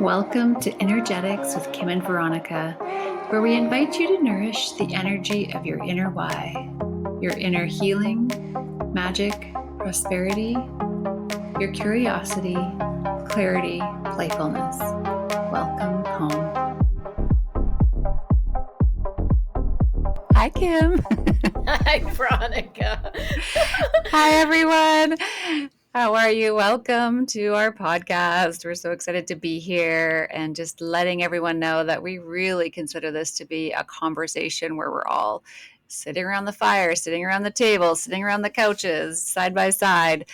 Welcome to Energetics with Kim and Veronica, where we invite you to nourish the energy of your inner why, your inner healing, magic, prosperity, your curiosity, clarity, playfulness. Welcome home. Hi, Kim. Hi, Veronica. Hi, everyone. How are you? Welcome to our podcast. We're so excited to be here and just letting everyone know that we really consider this to be a conversation where we're all sitting around the fire, sitting around the table, sitting around the couches, side by side.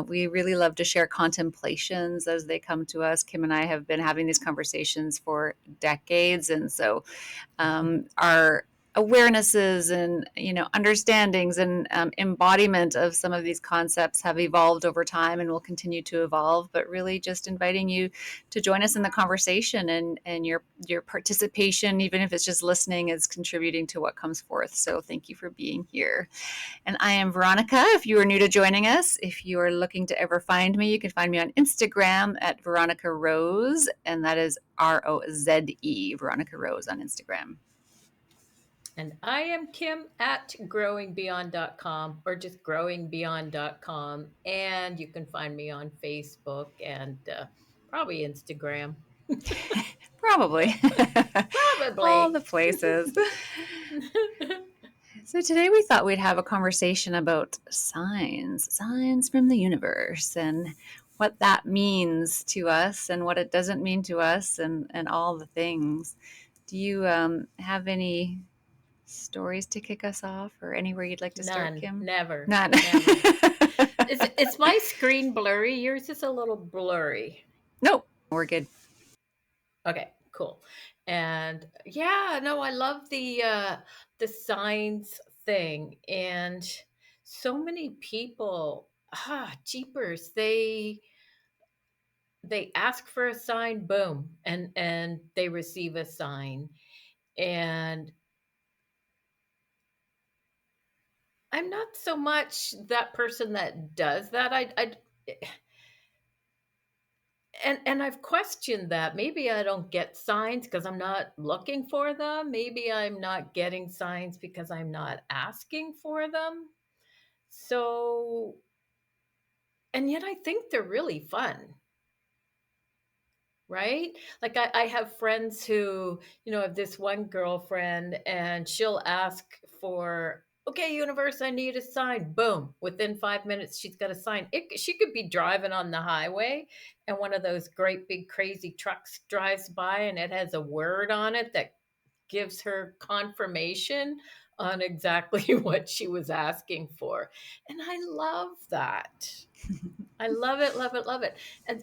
We really love to share contemplations as they come to us. Kim and I have been having these conversations for decades. And so our awarenesses and understandings and embodiment of some of these concepts have evolved over time and will continue to evolve, but really just inviting you to join us in the conversation, and your participation, even if it's just listening, is contributing to what comes forth. So thank you for being here. And I am Veronica. If you are new to joining us, if you are looking to ever find me, you can find me on Instagram at Veronica Rose, and that is Roze, Veronica Rose on Instagram. And I am Kim at growingbeyond.com or just growingbeyond.com. And you can find me on Facebook and probably Instagram. Probably. All Probably. the places. So today we thought we'd have a conversation about signs from the universe, and what that means to us and what it doesn't mean to us, and all the things. Do you have any stories to kick us off, or anywhere you'd like to start, None. Kim? Never. None. Never. Is my screen blurry? Yours is a little blurry. Nope, we're good. Okay, cool. And yeah, no, I love the signs thing. And so many people, jeepers, they ask for a sign, boom, and they receive a sign. And I'm not so much that person that does that. And I've questioned that. Maybe I don't get signs because I'm not looking for them. Maybe I'm not getting signs because I'm not asking for them. So, and yet I think they're really fun, right? Like I have friends who, have this one girlfriend and she'll ask for, okay, universe, I need a sign. Boom. Within 5 minutes, she's got a sign. She could be driving on the highway and one of those great big crazy trucks drives by and it has a word on it that gives her confirmation on exactly what she was asking for. And I love that. I love it, love it, love it.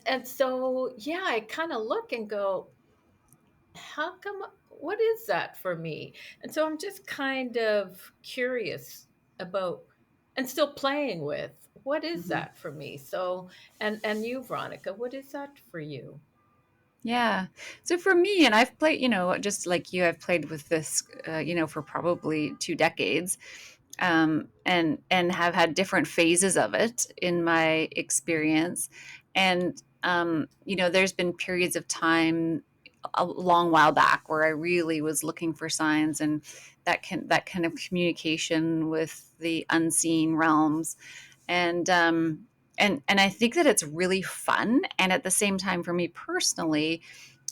And so yeah, I kind of look and go, how come, what is that for me? And so I'm just kind of curious about, and still playing with, what is Mm-hmm. that for me? So and you, Veronica, what is that for you? Yeah. So for me, and I've played, just like you, I've played with this, for probably 2 decades, and have had different phases of it in my experience. And there's been periods of time a long while back where I really was looking for signs, and that kind of communication with the unseen realms, and and I think that it's really fun. And at the same time, for me personally,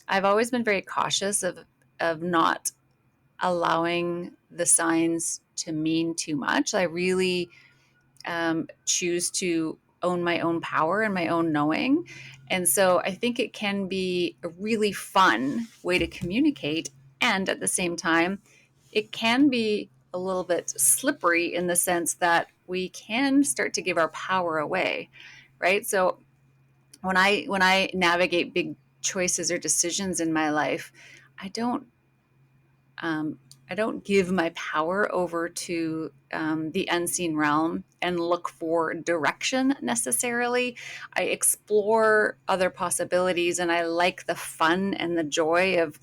I've always been very cautious of not allowing the signs to mean too much. I really choose to own my own power and my own knowing. And so I think it can be a really fun way to communicate. And at the same time, it can be a little bit slippery in the sense that we can start to give our power away, right? So when I navigate big choices or decisions in my life, I don't um, I don't give my power over to the unseen realm and look for direction necessarily. I explore other possibilities, and I like the fun and the joy of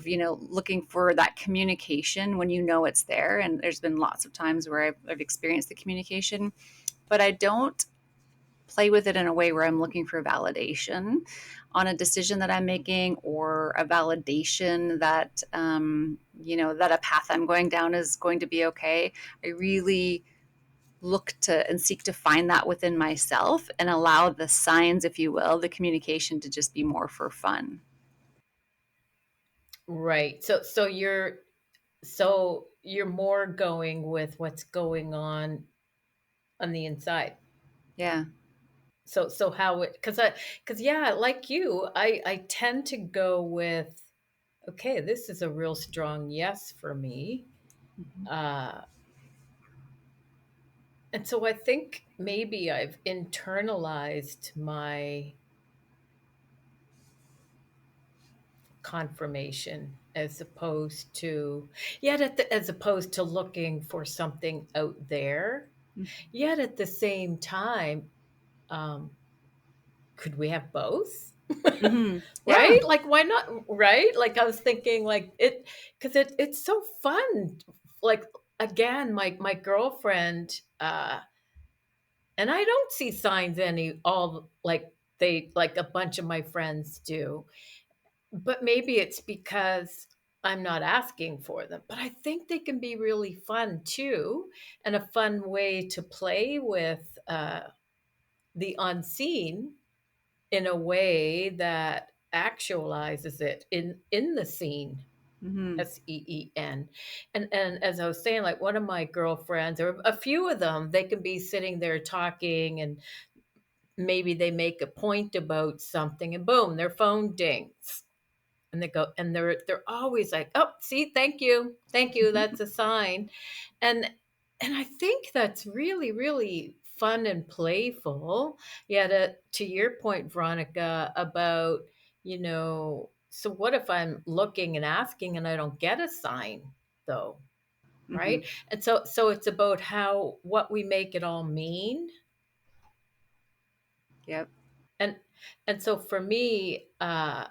looking for that communication when it's there. And there's been lots of times where I've experienced the communication, but I don't play with it in a way where I'm looking for validation on a decision that I'm making, or a validation that, that a path I'm going down is going to be okay. I really look to and seek to find that within myself, and allow the signs, if you will, the communication, to just be more for fun. Right. So you're more going with what's going on the inside. Yeah. So how it because yeah, like you, I tend to go with, okay, this is a real strong yes for me. Mhm. Uh and so I think maybe I've internalized my confirmation as opposed to, yet as opposed to looking for something out there. Yet at the same time, um, could we have both? Mm-hmm. Yeah. Right? Like, why not? Right? Like, I was thinking, like, because it's so fun. Like, again, my girlfriend, and I don't see signs any all like they like a bunch of my friends do. But maybe it's because I'm not asking for them. But I think they can be really fun too, and a fun way to play with the unseen in a way that actualizes it in the scene. Mm-hmm. SEEN. And as I was saying, like one of my girlfriends, or a few of them, they can be sitting there talking, and maybe they make a point about something, and boom, their phone dings. And they go, and they're always like, "Oh, see, thank you, that's a sign." And and I think that's really, really fun and playful. Yet, to your point, Veronica, about, so what if I'm looking and asking and I don't get a sign, though, Mm-hmm. right? And so it's about how what we make it all mean. Yep. And and so for me, I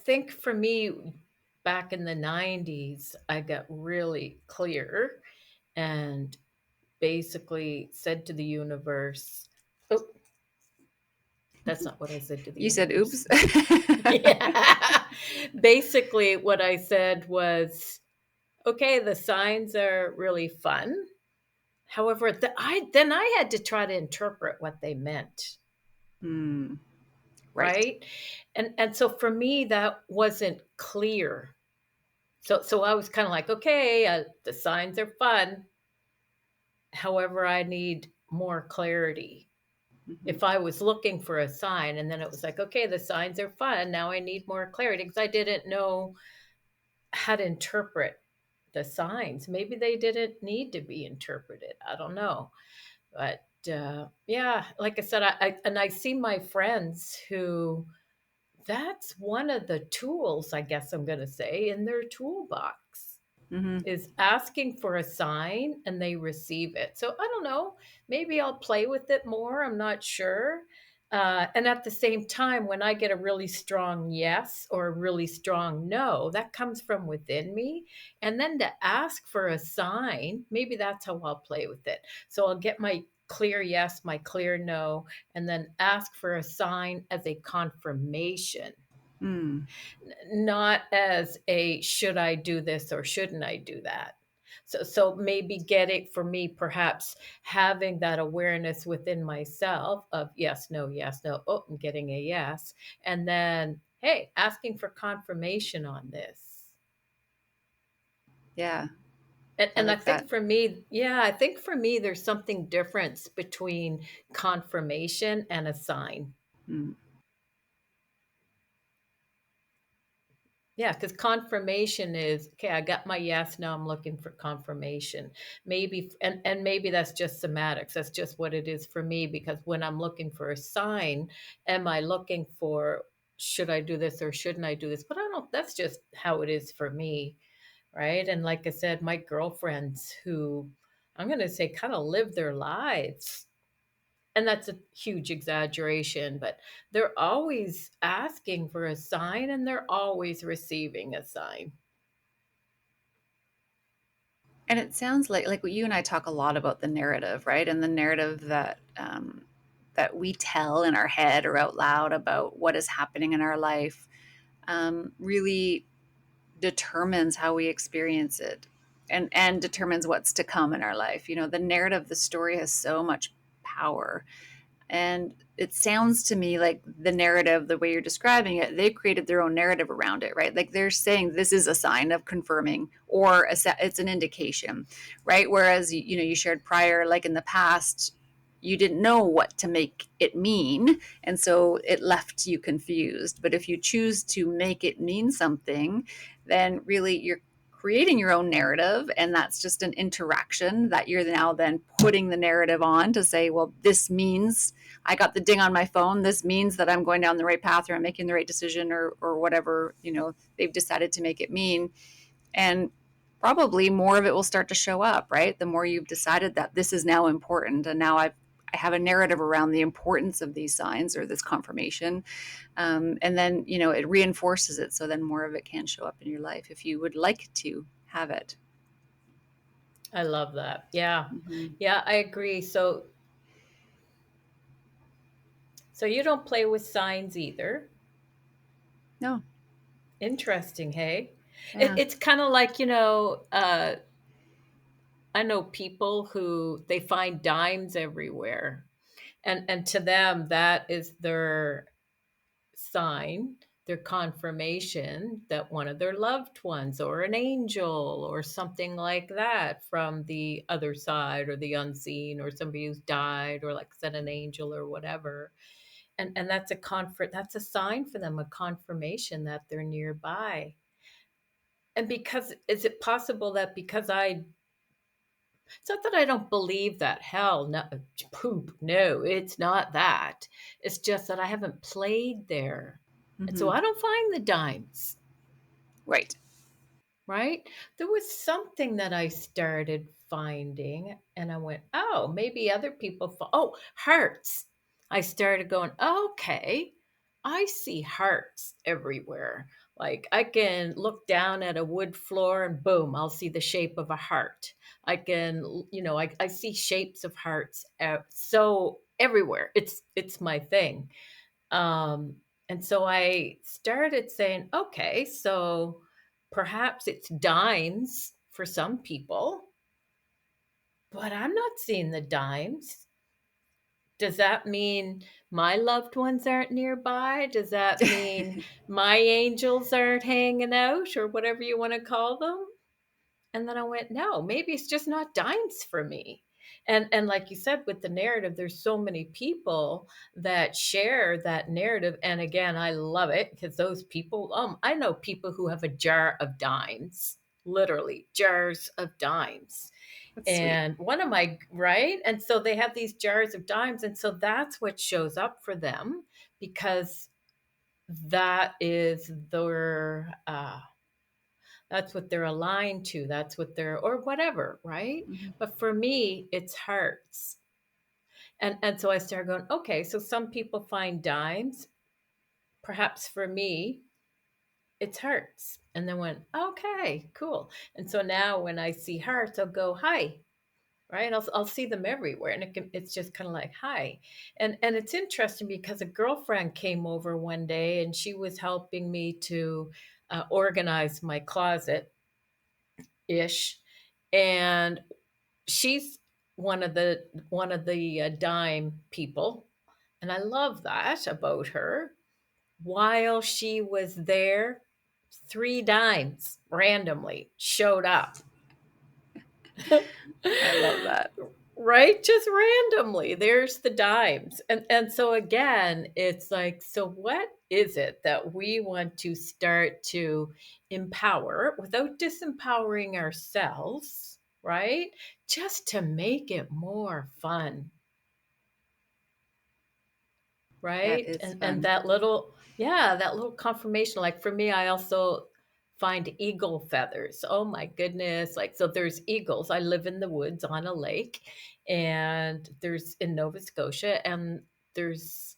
think for me, back in the 90s, I got really clear and basically said to the universe, oh, that's not what I said to the You said universe. oops. Yeah. Basically, what I said was, okay, the signs are really fun. However, I had to try to interpret what they meant, Mm, right. right? And so for me, that wasn't clear. So I was kind of like, okay, the signs are fun. However, I need more clarity. Mm-hmm. If I was looking for a sign and then it was like, okay, the signs are fun, now I need more clarity because I didn't know how to interpret the signs. Maybe they didn't need to be interpreted. I don't know. But yeah, like I said, I see my friends who, that's one of the tools, I guess I'm going to say, in their toolbox, Mm-hmm. is asking for a sign and they receive it. So I don't know, maybe I'll play with it more. I'm not sure. And at the same time, when I get a really strong yes or a really strong no, that comes from within me. And then to ask for a sign, maybe that's how I'll play with it. So I'll get my clear yes, my clear no, and then ask for a sign as a confirmation, Mm. not as a should I do this or shouldn't I do that. So maybe getting, for me, perhaps having that awareness within myself of yes, no, oh, I'm getting a yes. And then, hey, asking for confirmation on this. Yeah. I And I like that. think for me, yeah, I think for me, there's something difference between confirmation and a sign. Mm. Yeah, because confirmation is, okay, I got my yes, now I'm looking for confirmation. Maybe, and maybe that's just semantics. That's just what it is for me, because when I'm looking for a sign, am I looking for, should I do this or shouldn't I do this? But I don't, that's just how it is for me, right? And like I said, my girlfriends who, I'm going to say, kind of live their lives, and that's a huge exaggeration, but they're always asking for a sign and they're always receiving a sign. And it sounds like what you and I talk a lot about the narrative, right? And the narrative that that we tell in our head or out loud about what is happening in our life really determines how we experience it, and determines what's to come in our life. You know, the narrative, the story has so much power. And it sounds to me like the narrative, the way you're describing it, they created their own narrative around it, right? Like they're saying this is a sign of confirming, or it's an indication, right? Whereas, you know, you shared prior, like in the past, you didn't know what to make it mean. And so it left you confused. But if you choose to make it mean something, then really you're creating your own narrative, and that's just an interaction that you're now then putting the narrative on to say, well, this means I got the ding on my phone, this means that I'm going down the right path, or I'm making the right decision, or whatever, you know, they've decided to make it mean. And probably more of it will start to show up, right? The more you've decided that this is now important, and now I have a narrative around the importance of these signs or this confirmation. And then, you know, it reinforces it. So then more of it can show up in your life if you would like to have it. I love that. Yeah. Mm-hmm. Yeah, I agree. So you don't play with signs either. No. Interesting, hey? Yeah. It's kind of like, I know people who they find dimes everywhere. And to them that is their sign, their confirmation that one of their loved ones or an angel or something like that from the other side or the unseen or somebody who's died or like I said an angel or whatever. And that's that's a sign for them, a confirmation that they're nearby. And because is it possible that because I it's not that I don't believe that. Hell, no, poop. No, it's not that. It's just that I haven't played there. And so Mm-hmm. I don't find the dimes, Right. right? There was something that I started finding, and I went, oh, maybe other people, oh, hearts. I started going, okay, I see hearts everywhere. Like I can look down at a wood floor and boom, I'll see the shape of a heart. I can, I see shapes of hearts so everywhere. It's my thing. Um, and so I started saying, okay, so perhaps it's dimes for some people, but I'm not seeing the dimes. Does that mean my loved ones aren't nearby? Does that mean my angels aren't hanging out or whatever you want to call them? And then I went, no, maybe it's just not dimes for me. And like you said, with the narrative, there's so many people that share that narrative. And again, I love it because those people, I know people who have a jar of dimes, literally jars of dimes. That's sweet. And one of my, right? And so they have these jars of dimes. And so that's what shows up for them because that is their that's what they're aligned to. That's what they're, or whatever, right? Mm-hmm. But for me, it's hearts. And so I started going, okay, so some people find dimes. Perhaps for me, it's hearts. And then went, okay, cool. And so now when I see hearts, I'll go, hi, right? I'll see them everywhere. And it's just kind of like, hi. And it's interesting because a girlfriend came over one day and she was helping me to organize my closet ish. And she's one of the dime people, and I love that about her. While she was there, three dimes randomly showed up. I love that. Right, just randomly there's the dimes. And so again it's like, so what is it that we want to start to empower without disempowering ourselves, right? Just to make it more fun, That right? is And fun. that little, yeah, that little confirmation. Like for me, I also find eagle feathers. Oh my goodness. Like, so there's eagles. I live in the woods on a lake, and there's in Nova Scotia, and there's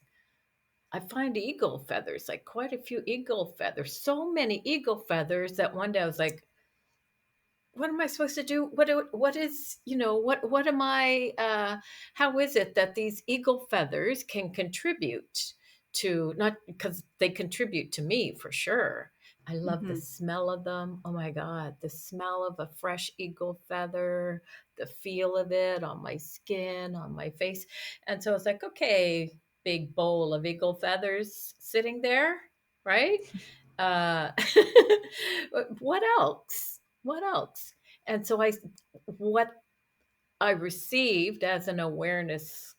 I find eagle feathers, like quite a few eagle feathers. So many eagle feathers that one day I was like, what am I supposed to do? What is, what am I, how is it that these eagle feathers can contribute to, not because they contribute to me for sure. I love the Hmm. smell of them. Oh my God, the smell of a fresh eagle feather, the feel of it on my skin, on my face. And so it's like, okay, big bowl of eagle feathers sitting there, right? Uh, what else? What else? And so what I received as an awareness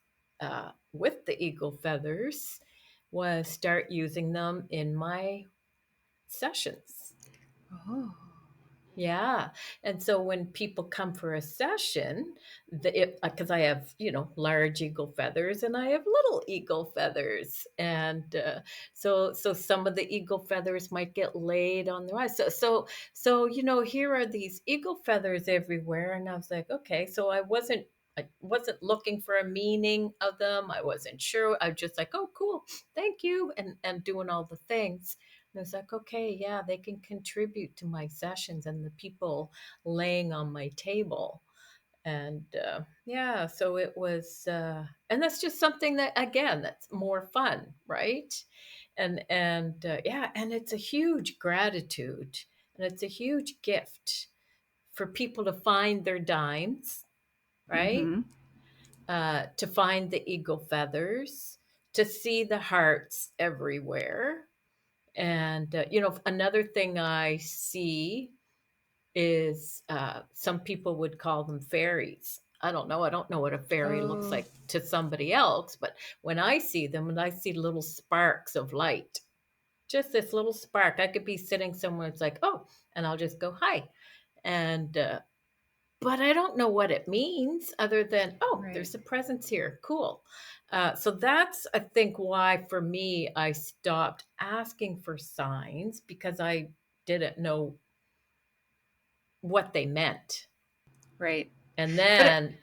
with the eagle feathers was start using them in my sessions. Oh. Yeah. And so when people come for a session, because I have, large eagle feathers and I have little eagle feathers. And so some of the eagle feathers might get laid on their eyes. So, here are these eagle feathers everywhere. And I was like, okay, so I wasn't looking for a meaning of them. I wasn't sure. I was just like, oh, cool. Thank you. And doing all the things. And it's like, okay, yeah, they can contribute to my sessions and the people laying on my table. And yeah, so it was, and that's just something that, again, that's more fun, right? And yeah, and it's a huge gratitude and it's a huge gift for people to find their dimes, right? Hmm. To find the eagle feathers, to see the hearts everywhere. And, another thing I see is some people would call them fairies. I don't know. I don't know what a fairy looks Oh, like to somebody else, but when I see them and I see little sparks of light, just this little spark, I could be sitting somewhere, it's like, oh, and I'll just go, hi. And but I don't know what it means other than, oh, right, there's a presence here. Cool. So that's, I think, why for me, I stopped asking for signs because I didn't know what they meant. right. And But then,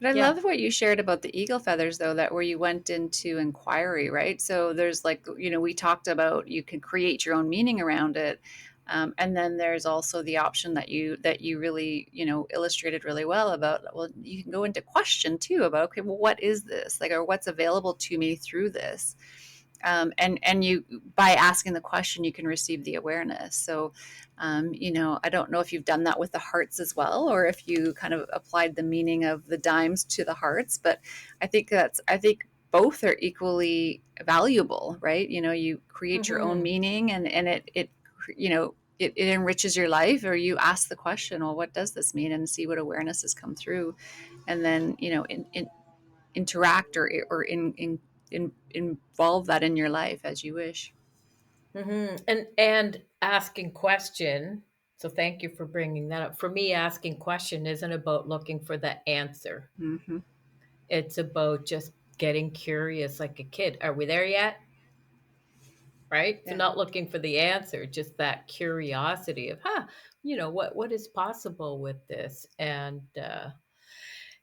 But I yeah. love what you shared about the eagle feathers, though, that where you went into inquiry, right? So there's like, we talked about you can create your own meaning around it. And then there's also the option that you really, illustrated really well about, well, you can go into question too about, okay, well, what is this? Like, or what's available to me through this? And you, by asking the question, you can receive the awareness. So I don't know if you've done that with the hearts as well, or if you kind of applied the meaning of the dimes to the hearts. But I think both are equally valuable, right? You create your own Hmm. meaning, and it enriches your life. Or you ask the question, well, what does this mean, and see what awareness has come through, and then interact involve that in your life as you wish. Hmm. And asking question. So thank you for bringing that up. For me, asking question isn't about looking for the answer. Hmm. It's about just getting curious like a kid. Are we there yet? Right? So Yeah. not looking for the answer, just that curiosity of, what is possible with this? And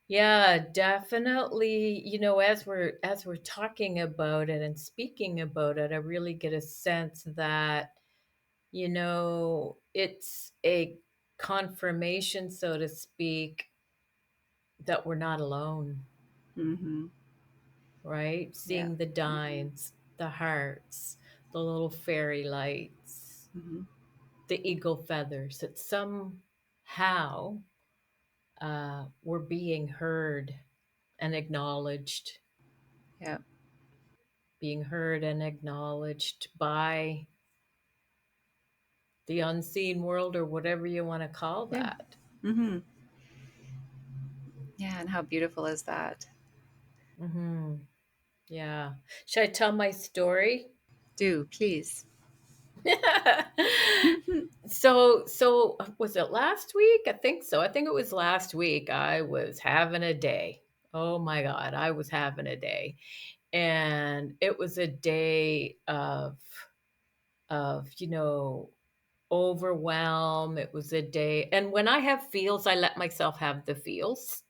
yeah, definitely, as we're talking about it and speaking about it, I really get a sense that, it's a confirmation, so to speak, that we're not alone, Hmm. right? Yeah. Seeing the Hmm. dimes, the hearts, the little fairy lights, Hmm. the eagle feathers, that somehow we're being heard and acknowledged, Yeah. being heard and acknowledged by the unseen world or whatever you want to call Yeah. that. Hmm. Yeah. And how beautiful is that? Hmm. Yeah. Should I tell my story? Do please. So was it last week? I think so. I think it was last week. I was having a day. Oh my God, I was having a day. And it was a day of overwhelm. It was a day, and when I have feels, I let myself have the feels.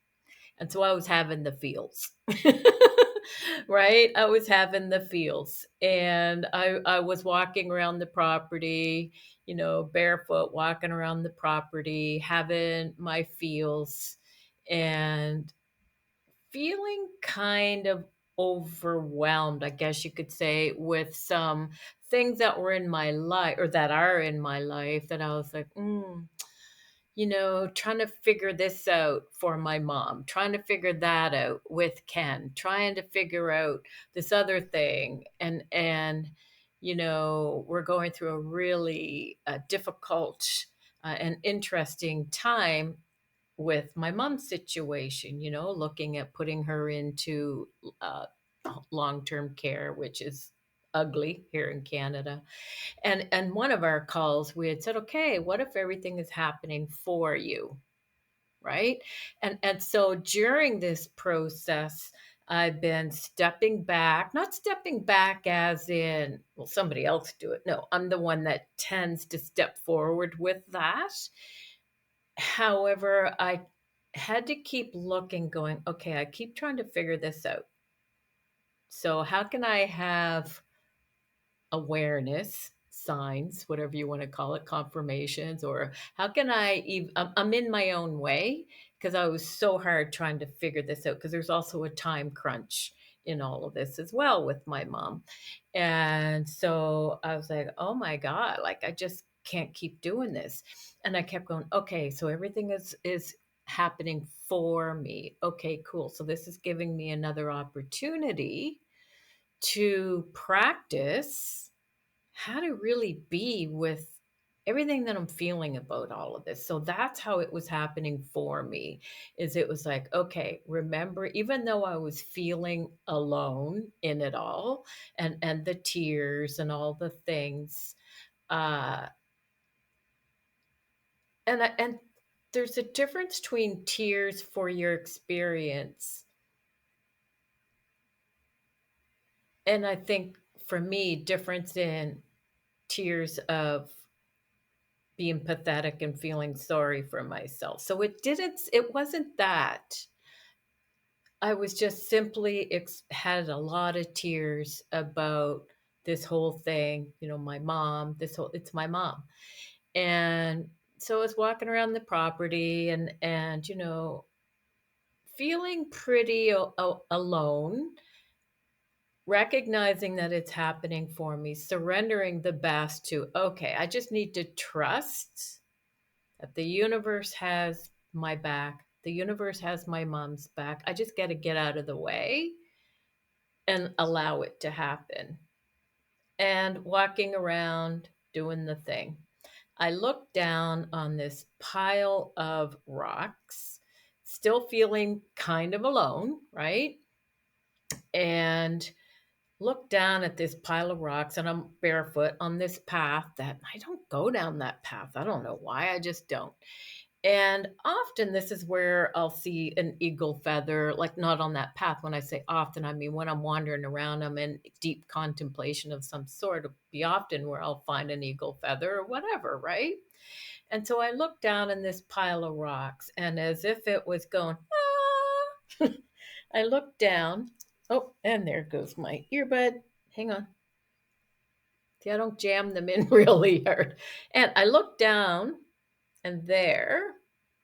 And so I was having the feels. Right? I was having the feels. And I was walking around the property, barefoot, walking around the property, having my feels, and feeling kind of overwhelmed, I guess you could say, with some things that were in my life or that are in my life that I was like, trying to figure this out for my mom, trying to figure that out with Ken, trying to figure out this other thing. And we're going through a really difficult and interesting time with my mom's situation, looking at putting her into uh, long term care, which is ugly here in Canada. And one of our calls, we had said, okay, what if everything is happening for you? Right. And so during this process, I've been stepping back, not stepping back as in, well, somebody else do it. No, I'm the one that tends to step forward with that. However, I had to keep looking, going, okay, I keep trying to figure this out. So, how can I have awareness, signs, whatever you want to call it, confirmations, or how can I even, I'm in my own way because I was so hard trying to figure this out because there's also a time crunch in all of this as well with my mom. And so I was like, oh my God, like I just can't keep doing this. And I kept going, okay, so everything is happening for me. Okay, cool. So this is giving me another opportunity to practice how to really be with everything that I'm feeling about all of this. So that's how it was happening for me. Is it was like, okay, remember, even though I was feeling alone in it all, and the tears and all the things, uh and there's a difference between tears for your experience, and I think for me difference in tears of being pathetic and feeling sorry for myself. So it wasn't that. I was just simply had a lot of tears about this whole thing, my mom, it's my mom. And so I was walking around the property and feeling pretty alone, recognizing that it's happening for me, surrendering the best to, okay, I just need to trust that the universe has my back. The universe has my mom's back. I just got to get out of the way and allow it to happen. And walking around doing the thing. I looked down on this pile of rocks, still feeling kind of alone, right? And look down at this pile of rocks, and I'm barefoot on this path that I don't go down that path. I don't know why, I just don't. And often this is where I'll see an eagle feather, like not on that path. When I say often, I mean when I'm wandering around, I'm in deep contemplation of some sort. It'll be often where I'll find an eagle feather or whatever, right? And so I looked down in this pile of rocks, and as if it was going, ah, I looked down. Oh, and there goes my earbud. Hang on. See, I don't jam them in really hard. And I looked down, and there,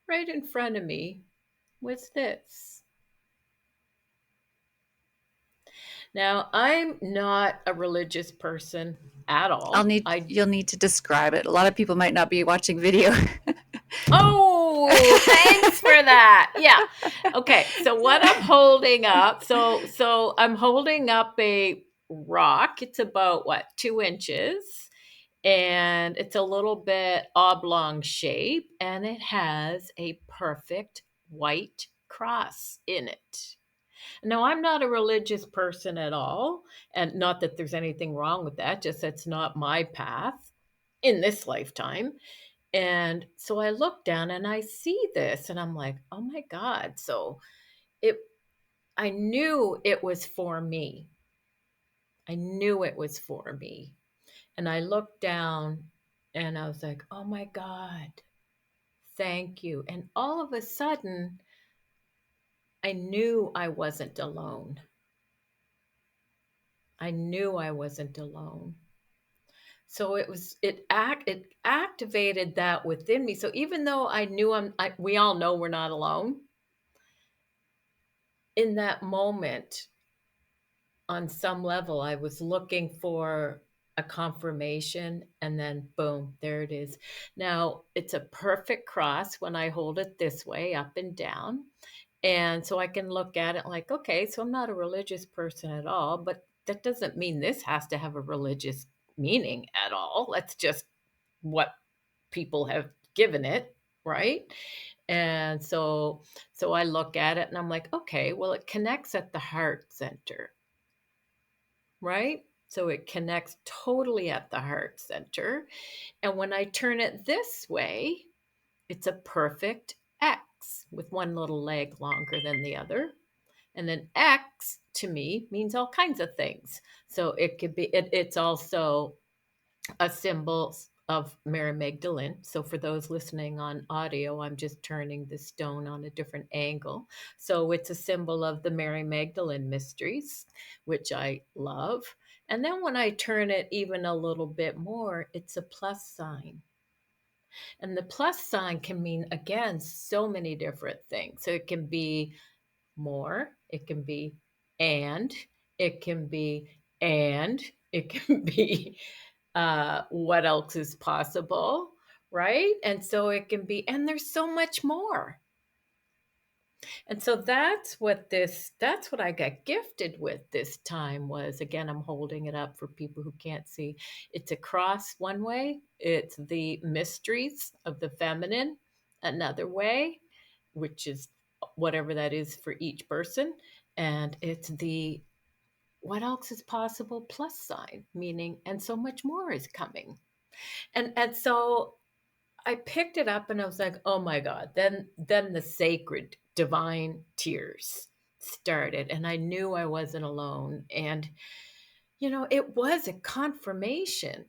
right in front of me, was this. Now, I'm not a religious person at all. You'll need to describe it. A lot of people might not be watching video. Oh, thanks for that. Yeah. Okay. So what I'm holding up, so I'm holding up a rock. It's about what, 2 inches, and it's a little bit oblong shape, and it has a perfect white cross in it. No, I'm not a religious person at all. And not that there's anything wrong with that, just that's not my path in this lifetime. And so I look down and I see this and I'm like, oh my God. So it, I knew it was for me. I knew it was for me. And I looked down and I was like, oh my God, thank you. And all of a sudden, I knew I wasn't alone. I knew I wasn't alone. So it activated that within me. So even though I knew we all know we're not alone in that moment, on some level, I was looking for a confirmation, and then boom, there it is. Now, it's a perfect cross when I hold it this way, up and down. And so I can look at it like, okay, so I'm not a religious person at all, but that doesn't mean this has to have a religious meaning at all. That's just what people have given it, right? And so I look at it and I'm like, okay, well, it connects at the heart center, right? So it connects totally at the heart center. And when I turn it this way, it's a perfect X with one little leg longer than the other. And then X to me means all kinds of things. So it could be, it's also a symbol of Mary Magdalene. So for those listening on audio, I'm just turning the stone on a different angle. So it's a symbol of the Mary Magdalene mysteries, which I love. And then when I turn it even a little bit more, it's a plus sign. And the plus sign can mean, again, so many different things. So it can be more, it can be and, it can be and, it can be what else is possible, right? And so it can be, and there's so much more. And so that's what I got gifted with this time. Was, again, I'm holding it up for people who can't see. It's a cross one way, it's the mysteries of the feminine another way, which is whatever that is for each person. And it's the what else is possible plus sign, meaning and so much more is coming. And so I picked it up and I was like, "Oh my god." Then the sacred divine tears started, and I knew I wasn't alone. And it was a confirmation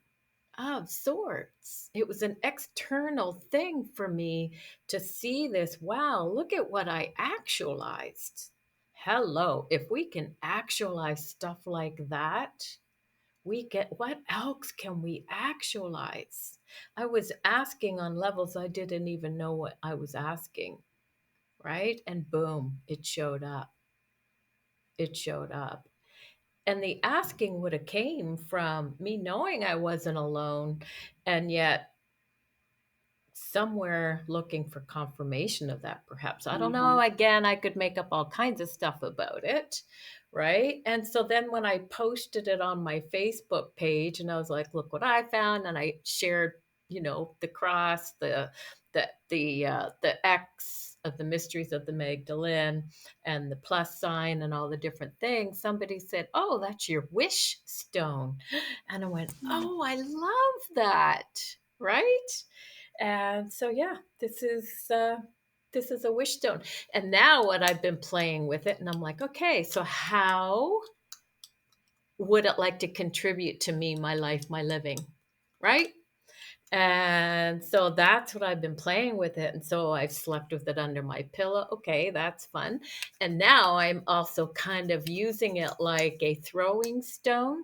of sorts. It was an external thing for me to see this. Wow, look at what I actualized. Hello, if we can actualize stuff like that, we get what else can we actualize? I was asking on levels I didn't even know what I was asking, right? And boom, it showed up. It showed up. And the asking would have came from me knowing I wasn't alone, and yet somewhere looking for confirmation of that, perhaps. I don't know. Mhm. Again, I could make up all kinds of stuff about it, right? And so then when I posted it on my Facebook page, and I was like, look what I found, and I shared, the cross, the X of the mysteries of the Magdalene, and the plus sign, and all the different things. Somebody said, "Oh, that's your wish stone," and I went, "Oh, I love that." Right? And so yeah, this is a wish stone. And now what I've been playing with it, and I'm like, okay, so how would it like to contribute to me, my life, my living? Right? And so that's what I've been playing with it. And so I've slept with it under my pillow. Okay, that's fun. And now I'm also kind of using it like a throwing stone,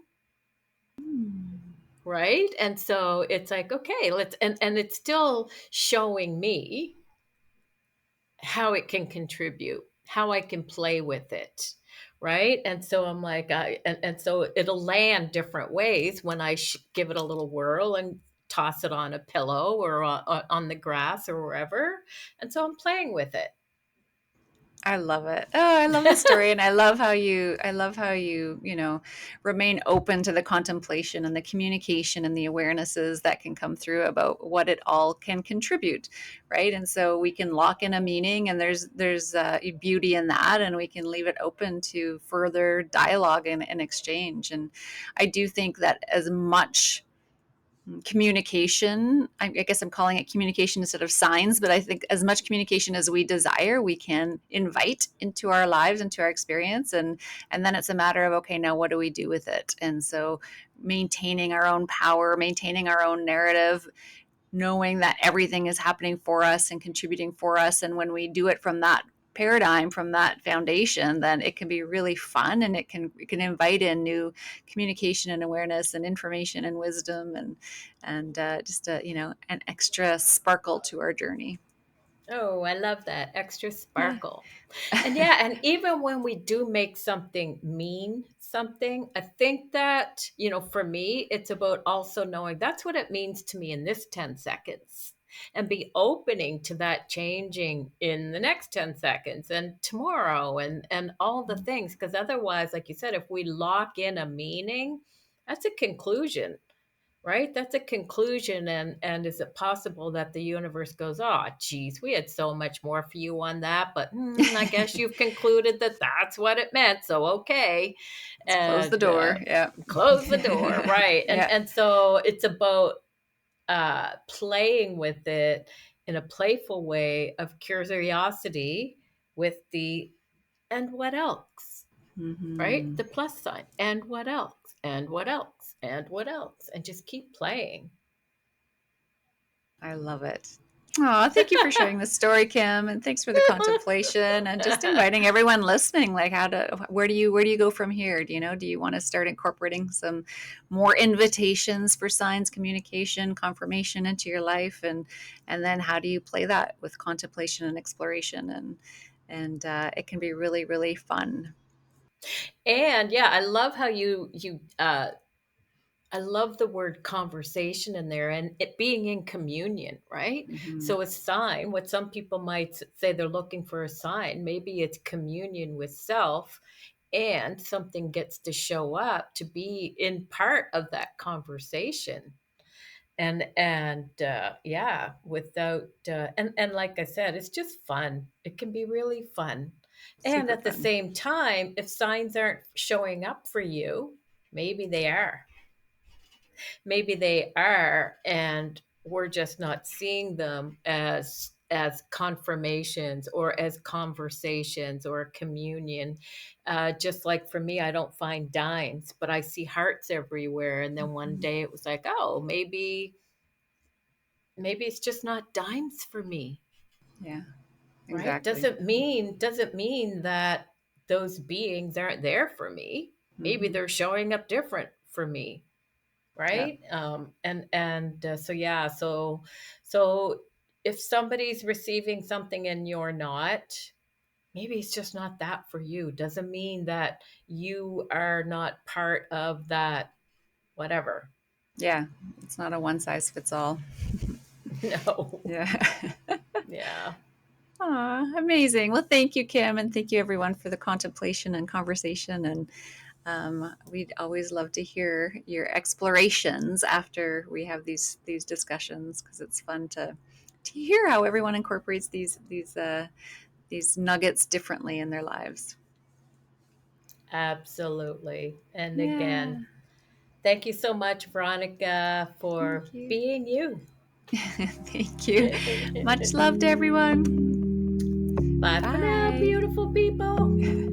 right? And so it's like, okay, and it's still showing me how it can contribute, how I can play with it. Right. And so I'm like, and so it'll land different ways when I give it a little whirl and toss it on a pillow or on the grass or wherever. And so I'm playing with it. I love it. Oh, I love the story, and I love how you, remain open to the contemplation and the communication and the awarenesses that can come through about what it all can contribute, right? And so we can lock in a meaning, and there's beauty in that, and we can leave it open to further dialogue and exchange. And I do think that as much communication, I guess I'm calling it communication instead of signs, but I think as much communication as we desire, we can invite into our lives, into our experience. And then it's a matter of, okay, now what do we do with it? And so maintaining our own power, maintaining our own narrative, knowing that everything is happening for us and contributing for us. And when we do it from that paradigm, from that foundation, then it can be really fun, and it can invite in new communication and awareness and information and wisdom, and just a, an extra sparkle to our journey. Oh, I love that extra Yeah. sparkle. And yeah, and even when we do make something mean something, I think that, for me, it's about also knowing that's what it means to me in this 10 seconds and be opening to that changing in the next 10 seconds and tomorrow and all the things. Because otherwise, like you said, if we lock in a meaning, that's a conclusion. Right? That's a conclusion, and is it possible that the universe goes, "Oh, geez, we had so much more for you on that, but, I guess you've concluded that that's what it meant, so okay." Let's close the And, door. Yeah. close the door, right, and Yeah. and so it's about, playing with it in a playful way of curiosity with the "and what else?" Right? Hmm. The plus sign. And what else? And what else? And what else? And just keep playing. I love it. Oh, thank you for sharing the story, Kim, and thanks for the contemplation, and just inviting everyone listening. Like, where do you go from here? Do you want to start incorporating some more invitations for signs, communication, confirmation into your life, and then how do you play that with contemplation and exploration, and it can be really, really fun. And yeah, I love how I love the word conversation in there and it being in communion, right? Hmm. So a sign, what some people might say they're looking for a sign, maybe it's communion with self and something gets to show up to be in part of that conversation. And yeah, without and like I said, it's just fun. It can be really fun. And Super at the fun. same time, if signs aren't showing up for you, maybe they are. Maybe they are, and we're just not seeing them as confirmations or as conversations or communion. Just like for me, I don't find dimes, but I see hearts everywhere. And then one Mhm. day it was like, oh, maybe it's just not dimes for me, Yeah, right? exactly. Doesn't mean that those beings aren't there for me. Maybe Hmm. they're showing up different for me, Yeah. right? And so yeah, so if somebody's receiving something and you're not, maybe it's just not that for you. Doesn't mean that you are not part of that whatever. Yeah, it's not a one size fits all. No. Yeah. Yeah. Aw, amazing. Well, thank you, Kim, and thank you everyone for the contemplation and conversation. And we'd always love to hear your explorations after we have these discussions, because it's fun to hear how everyone incorporates these nuggets differently in their lives. Absolutely. And Yeah, again, thank you so much, Veronica, thank for you. being you. Thank you. Much love to everyone. Bye for now, Bye. beautiful people.